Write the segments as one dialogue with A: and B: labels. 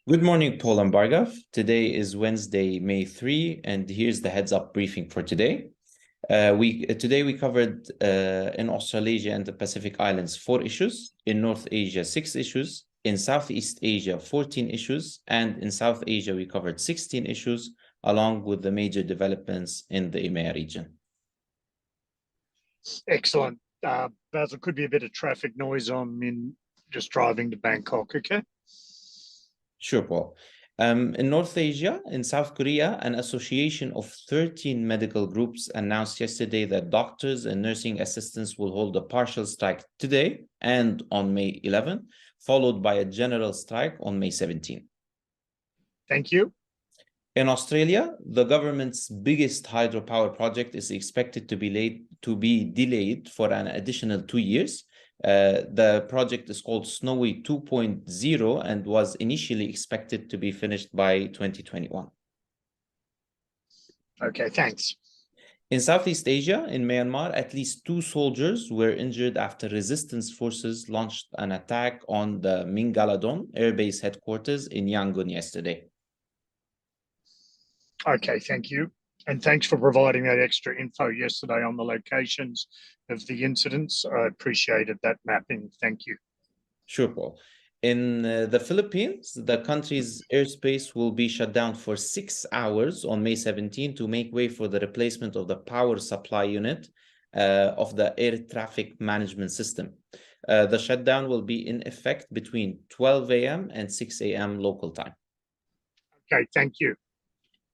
A: Good morning, Paul and Bhargav. Today is Wednesday, May 3, and here's the heads up briefing for today. Today we covered in Australasia and the Pacific Islands 4 issues, in North Asia 6 issues, in Southeast Asia 14 issues, and in South Asia we covered 16 issues, along with the major developments in the EMEA region.
B: Excellent. Basil, could be a bit of traffic noise. I'm just driving to Bangkok, okay?
A: Sure, Paul. In North Asia, in South Korea, an association of 13 medical groups announced yesterday that doctors and nursing assistants will hold a partial strike today and on May 11, followed by a general strike on May 17.
B: Thank you.
A: In Australia, the government's biggest hydropower project is expected to be delayed for an additional 2 years. The project is called Snowy 2.0 and was initially expected to be finished by 2021.
B: Okay, thanks.
A: In Southeast Asia, in Myanmar, at least 2 soldiers were injured after resistance forces launched an attack on the Mingaladon Air Base headquarters in Yangon yesterday.
B: Okay, thank you. And thanks for providing that extra info yesterday on the locations of the incidents. I appreciated that mapping. Thank you.
A: Sure, Paul. In the Philippines, the country's airspace will be shut down for 6 hours on May 17 to make way for the replacement of the power supply unit of the air traffic management system. The shutdown will be in effect between 12 a.m. and 6 a.m. local time.
B: Okay, thank you.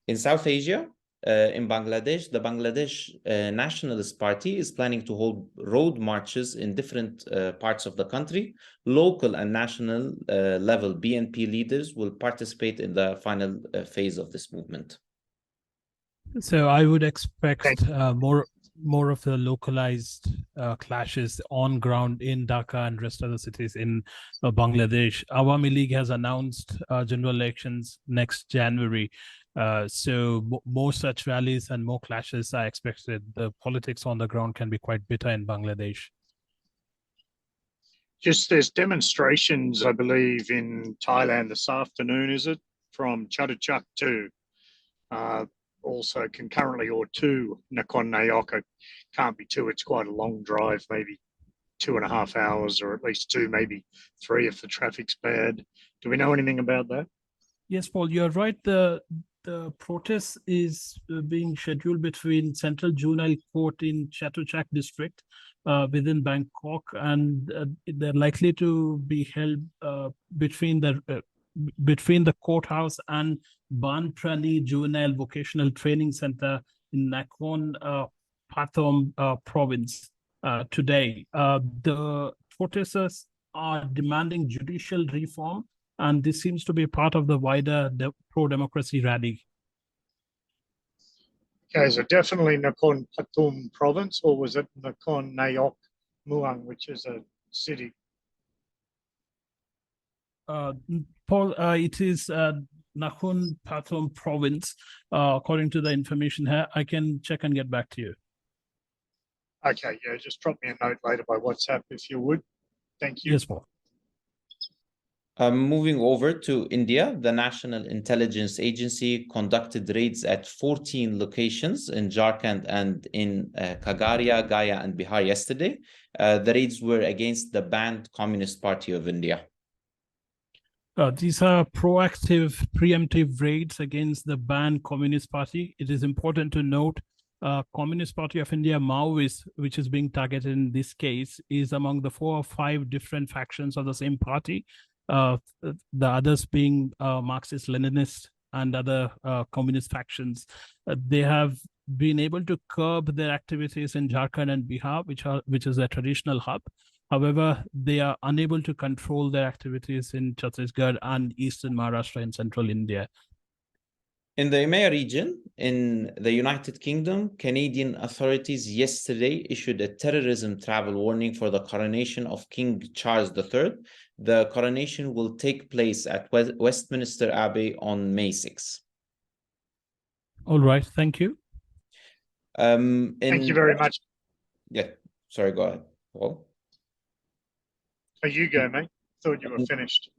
A: In South Asia, in Bangladesh, the Bangladesh Nationalist Party is planning to hold road marches in different parts of the country. Local and national level BNP leaders will participate in the final phase of this movement.
C: So I would expect more of the localized clashes on ground in Dhaka and rest of the cities in Bangladesh. Awami League has announced general elections next January. So more such rallies and more clashes are expected. The politics on the ground can be quite bitter in Bangladesh.
B: There's demonstrations, I believe, in Thailand this afternoon, is it? From Chatuchak to also concurrently or to Nakhon Nayok. It can't be 2, it's quite a long drive, maybe 2.5 hours, or at least 2, maybe 3 if the traffic's bad. Do we know anything about that?
C: Yes, Paul, you're right. The protest is being scheduled between Central Juvenile Court in Chatuchak district within Bangkok, and they're likely to be held between the courthouse and Ban Prani Juvenile Vocational Training Center in Nakhon Pathom province today. The protesters are demanding judicial reform, and this seems to be part of the wider pro-democracy rally.
B: Okay, so definitely Nakhon Pathom province, or was it Nakhon Nayok Muang, which is a city?
C: Paul, it is Nakhon Pathom province, according to the information here. I can check and get back to you.
B: Okay, yeah, just drop me a note later by WhatsApp if you would. Thank you.
C: Yes, Paul.
A: Moving over to India, the National Intelligence Agency conducted raids at 14 locations in Jharkhand and in Khagaria, Gaya, and Bihar yesterday. The raids were against the banned Communist Party of India.
C: These are proactive, preemptive raids against the banned Communist Party. It is important to note Communist Party of India, Maoist, which is being targeted in this case, is among the 4 or 5 different factions of the same party. The others being Marxist-Leninist and other communist factions. They have been able to curb their activities in Jharkhand and Bihar, which is their traditional hub. However, they are unable to control their activities in Chhattisgarh and eastern Maharashtra in central India.
A: In the EMEA region, in the United Kingdom, Canadian authorities yesterday issued a terrorism travel warning for the coronation of King Charles III. The coronation will take place at Westminster Abbey on May 6.
C: All right, thank you.
B: Thank you very much.
A: Yeah, sorry, go ahead, Paul.
B: Oh, you go, mate. Thought you were finished.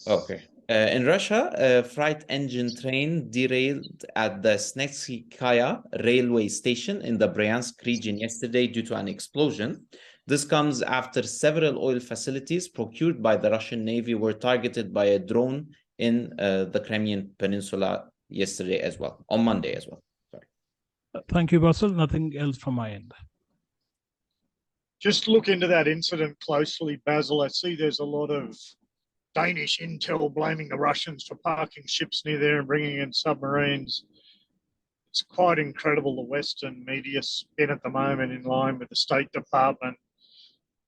A: Okay. In Russia, a freight engine train derailed at the Snezhskaya railway station in the Bryansk region yesterday due to an explosion. This comes after several oil facilities procured by the Russian Navy were targeted by a drone in the Crimean Peninsula yesterday as well, on Monday as well. Sorry.
C: Thank you, Bassel. Nothing else from my end.
B: Just look into that incident closely, Basil. I see there's a lot of Danish intel blaming the Russians for parking ships near there and bringing in submarines. It's quite incredible the Western media spin at the moment in line with the State Department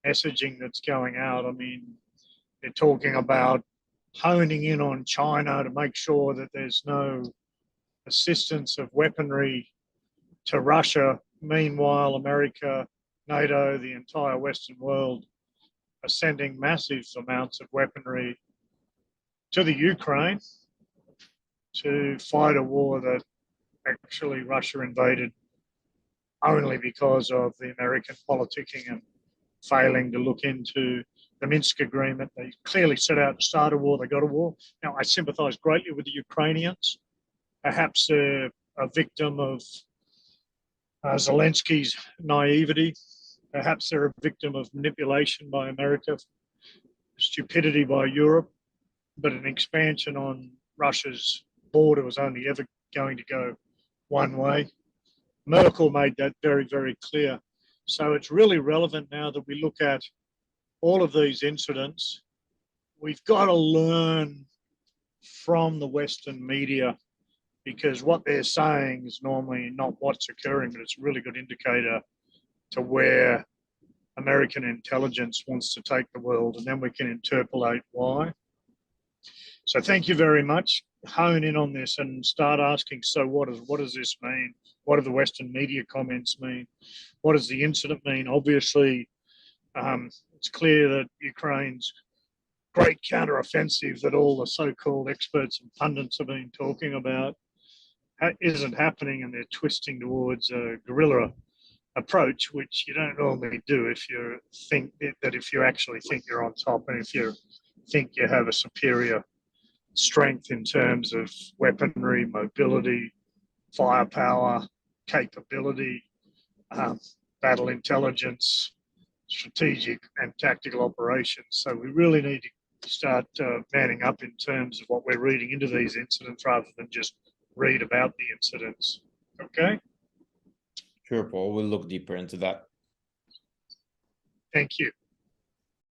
B: messaging that's going out. I mean, they're talking about honing in on China to make sure that there's no assistance of weaponry to Russia. Meanwhile, America, NATO, the entire Western world are sending massive amounts of weaponry to the Ukraine to fight a war that actually Russia invaded only because of the American politicking and failing to look into the Minsk agreement. They clearly set out to start a war, they got a war. Now, I sympathize greatly with the Ukrainians. Perhaps they're a victim of Zelensky's naivety. Perhaps they're a victim of manipulation by America, stupidity by Europe, but an expansion on Russia's border was only ever going to go one way. Merkel made that very, very clear. So it's really relevant now that we look at all of these incidents. We've got to learn from the Western media, because what they're saying is normally not what's occurring, but it's a really good indicator to where American intelligence wants to take the world, and then we can interpolate why. So thank you very much. Hone in on this and start asking, so what does this mean? What do the Western media comments mean? What does the incident mean? Obviously, it's clear that Ukraine's great counteroffensive that all the so-called experts and pundits have been talking about isn't happening, and they're twisting towards a guerrilla approach, which you don't normally do if you think that if you actually think you're on top and if you think you have a superior strength in terms of weaponry, mobility, firepower, capability, battle intelligence, strategic and tactical operations. So we really need to start manning up in terms of what we're reading into these incidents rather than just read about the incidents. Okay?
A: Sure, Paul. We'll look deeper into that.
B: Thank you.